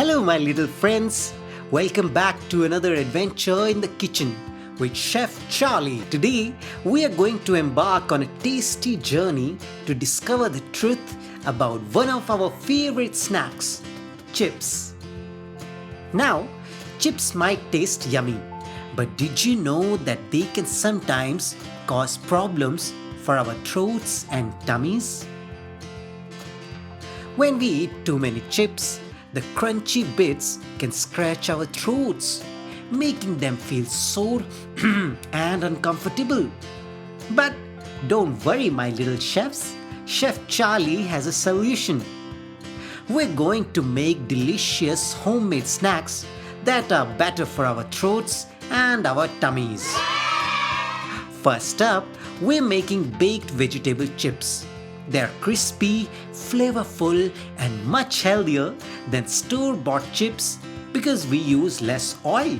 Hello, my little friends. Welcome back to another adventure in the kitchen with Chef Charlie. Today, we are going to embark on a tasty journey to discover the truth about one of our favorite snacks, chips. Now, chips might taste yummy, but did you know that they can sometimes cause problems for our throats and tummies? When we eat too many chips, the crunchy bits can scratch our throats, making them feel sore and uncomfortable. But don't worry, my little chefs. Chef Charlie has a solution. We're going to make delicious homemade snacks that are better for our throats and our tummies. First up, we're making baked vegetable chips. They're crispy, flavorful, and much healthier than store-bought chips because we use less oil.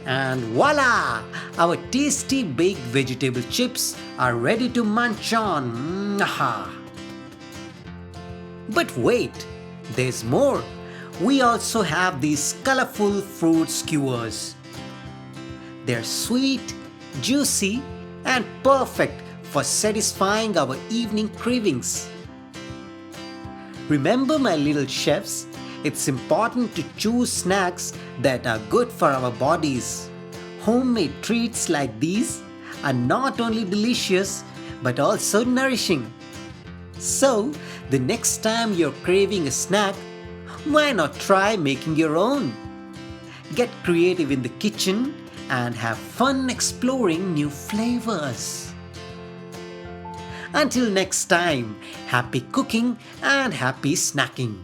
And voila! Our tasty baked vegetable chips are ready to munch on. But wait, there's more. We also have these colorful fruit skewers. They're sweet, juicy, and perfect for satisfying our evening cravings. Remember, my little chefs, it's important to choose snacks that are good for our bodies. Homemade treats like these are not only delicious but also nourishing. So, the next time you're craving a snack, why not try making your own? Get creative in the kitchen and have fun exploring new flavors. Until next time, happy cooking and happy snacking.